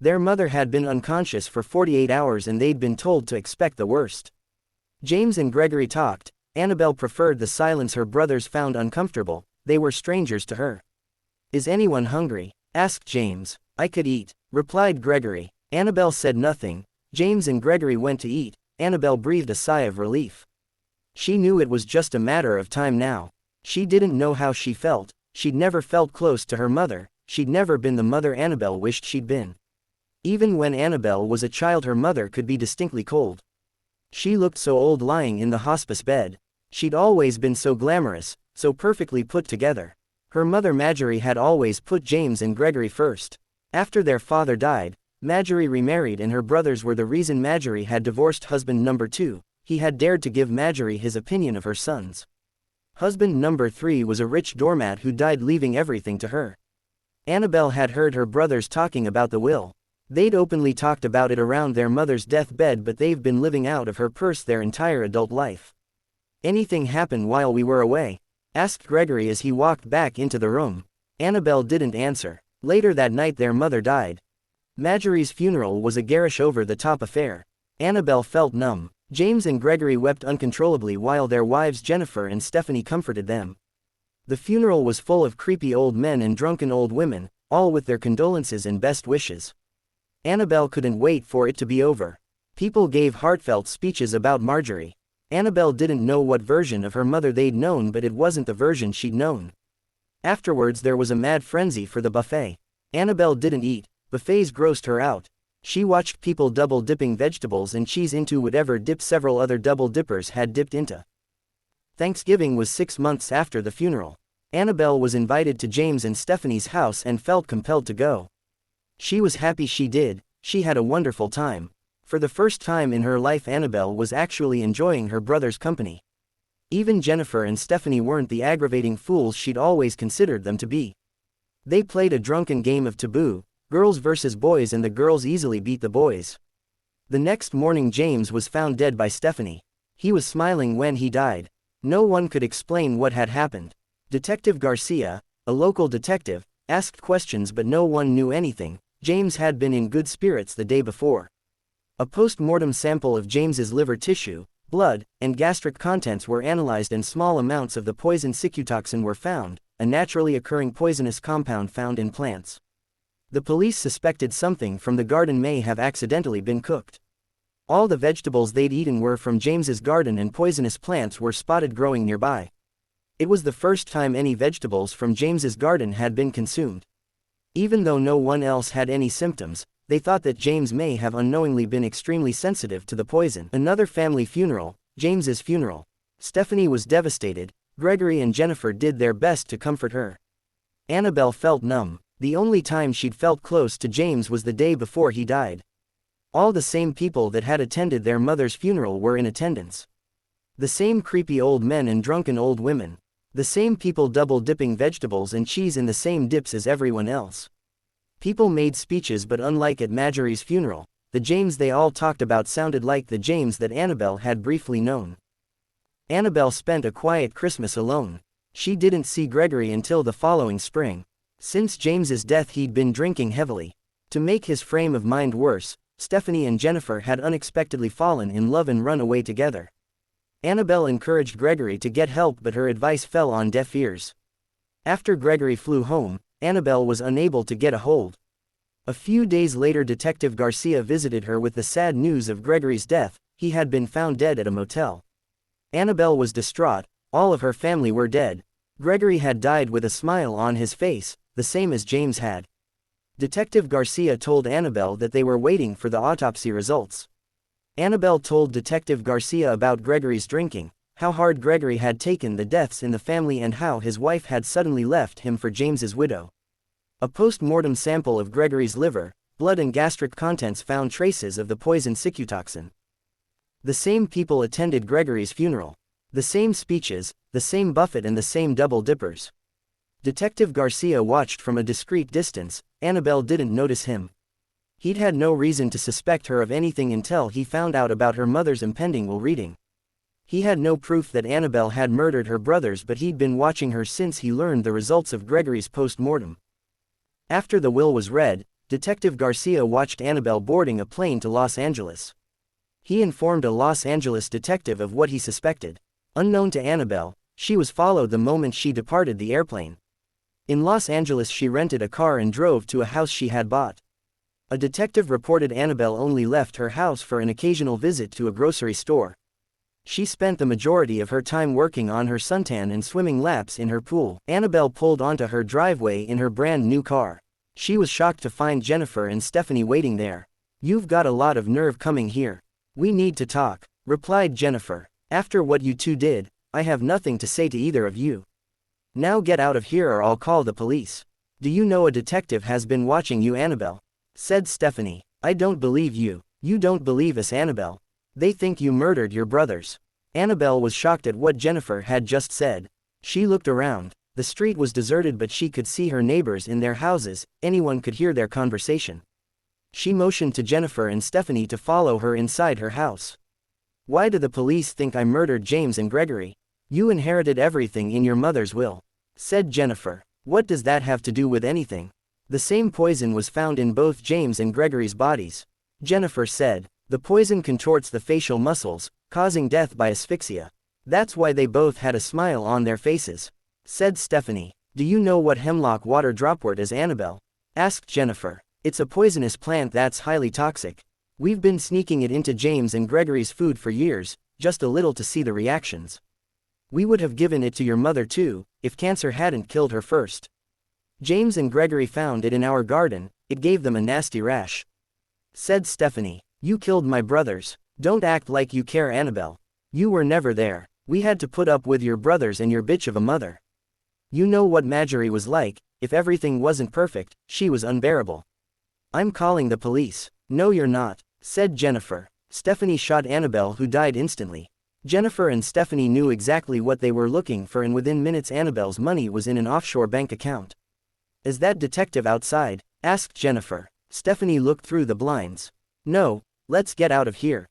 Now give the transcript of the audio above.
Their mother had been unconscious for 48 hours and they'd been told to expect the worst. James and Gregory talked. Annabelle preferred the silence her brothers found uncomfortable. They were strangers to her. "Is anyone hungry?" asked James. "I could eat," replied Gregory. Annabelle said nothing. James and Gregory went to eat. Annabelle breathed a sigh of relief. She knew it was just a matter of time now. She didn't know how she felt. She'd never felt close to her mother. She'd never been the mother Annabelle wished she'd been. Even when Annabelle was a child, her mother could be distinctly cold. She looked so old lying in the hospice bed. She'd always been so glamorous, so perfectly put together. Her mother Marjorie had always put James and Gregory first. After their father died, Marjorie remarried and her brothers were the reason Marjorie had divorced husband number 2. He had dared to give Marjorie his opinion of her sons. Husband number 3 was a rich doormat who died leaving everything to her. Annabelle had heard her brothers talking about the will. They'd openly talked about it around their mother's deathbed, but they've been living out of her purse their entire adult life. "Anything happen while we were away?" asked Gregory as he walked back into the room. Annabelle didn't answer. Later that night their mother died. Marjorie's funeral was a garish over-the-top affair. Annabelle felt numb. James and Gregory wept uncontrollably while their wives Jennifer and Stephanie comforted them. The funeral was full of creepy old men and drunken old women, all with their condolences and best wishes. Annabelle couldn't wait for it to be over. People gave heartfelt speeches about Marjorie. Annabelle didn't know what version of her mother they'd known, but it wasn't the version she'd known. Afterwards there was a mad frenzy for the buffet. Annabelle didn't eat. Buffets grossed her out. She watched people double-dipping vegetables and cheese into whatever dip several other double-dippers had dipped into. Thanksgiving was 6 months after the funeral. Annabelle was invited to James and Stephanie's house and felt compelled to go. She was happy she did. She had a wonderful time. For the first time in her life Annabelle was actually enjoying her brother's company. Even Jennifer and Stephanie weren't the aggravating fools she'd always considered them to be. They played a drunken game of taboo, girls versus boys, and the girls easily beat the boys. The next morning James was found dead by Stephanie. He was smiling when he died. No one could explain what had happened. Detective Garcia, a local detective, asked questions but no one knew anything. James had been in good spirits the day before. A post-mortem sample of James's liver tissue, blood, and gastric contents were analyzed and small amounts of the poison cicutoxin were found, a naturally occurring poisonous compound found in plants. The police suspected something from the garden may have accidentally been cooked. All the vegetables they'd eaten were from James's garden and poisonous plants were spotted growing nearby. It was the first time any vegetables from James's garden had been consumed. Even though no one else had any symptoms, they thought that James may have unknowingly been extremely sensitive to the poison. Another family funeral, James's funeral. Stephanie was devastated. Gregory and Jennifer did their best to comfort her. Annabelle felt numb. The only time she'd felt close to James was the day before he died. All the same people that had attended their mother's funeral were in attendance. The same creepy old men and drunken old women. The same people double-dipping vegetables and cheese in the same dips as everyone else. People made speeches, but unlike at Marjorie's funeral, the James they all talked about sounded like the James that Annabelle had briefly known. Annabelle spent a quiet Christmas alone. She didn't see Gregory until the following spring. Since James's death he'd been drinking heavily. To make his frame of mind worse, Stephanie and Jennifer had unexpectedly fallen in love and run away together. Annabelle encouraged Gregory to get help, but her advice fell on deaf ears. After Gregory flew home, Annabelle was unable to get a hold. A few days later Detective Garcia visited her with the sad news of Gregory's death. He had been found dead at a motel. Annabelle was distraught. All of her family were dead. Gregory had died with a smile on his face, the same as James had. Detective Garcia told Annabelle that they were waiting for the autopsy results. Annabelle told Detective Garcia about Gregory's drinking, how hard Gregory had taken the deaths in the family and how his wife had suddenly left him for James's widow. A post-mortem sample of Gregory's liver, blood and gastric contents found traces of the poison cicutoxin. The same people attended Gregory's funeral. The same speeches, the same buffet and the same double-dippers. Detective Garcia watched from a discreet distance. Annabelle didn't notice him. He'd had no reason to suspect her of anything until he found out about her mother's impending will reading. He had no proof that Annabelle had murdered her brothers, but he'd been watching her since he learned the results of Gregory's post-mortem. After the will was read, Detective Garcia watched Annabelle boarding a plane to Los Angeles. He informed a Los Angeles detective of what he suspected. Unknown to Annabelle, she was followed the moment she departed the airplane. In Los Angeles she rented a car and drove to a house she had bought. A detective reported Annabelle only left her house for an occasional visit to a grocery store. She spent the majority of her time working on her suntan and swimming laps in her pool. Annabelle pulled onto her driveway in her brand new car. She was shocked to find Jennifer and Stephanie waiting there. "You've got a lot of nerve coming here. We need to talk," replied Jennifer. "After what you two did, I have nothing to say to either of you. Now get out of here or I'll call the police." "Do you know a detective has been watching you, Annabelle?" said Stephanie. "I don't believe you. You don't believe us, Annabelle. They think you murdered your brothers." Annabelle was shocked at what Jennifer had just said. She looked around. The street was deserted but she could see her neighbors in their houses, anyone could hear their conversation. She motioned to Jennifer and Stephanie to follow her inside her house. "Why do the police think I murdered James and Gregory?" "You inherited everything in your mother's will," said Jennifer. "What does that have to do with anything?" "The same poison was found in both James and Gregory's bodies," Jennifer said. "The poison contorts the facial muscles, causing death by asphyxia. That's why they both had a smile on their faces," said Stephanie. "Do you know what hemlock water dropwort is, Annabelle?" asked Jennifer. "It's a poisonous plant that's highly toxic. We've been sneaking it into James and Gregory's food for years, just a little to see the reactions. We would have given it to your mother too, if cancer hadn't killed her first. James and Gregory found it in our garden, it gave them a nasty rash," said Stephanie. "You killed my brothers. Don't act like you care, Annabelle. You were never there. We had to put up with your brothers and your bitch of a mother. You know what Marjorie was like, if everything wasn't perfect, she was unbearable." "I'm calling the police." "No you're not," said Jennifer. Stephanie shot Annabelle, who died instantly. Jennifer and Stephanie knew exactly what they were looking for and within minutes Annabelle's money was in an offshore bank account. "Is that detective outside?" asked Jennifer. Stephanie looked through the blinds. "No, let's get out of here."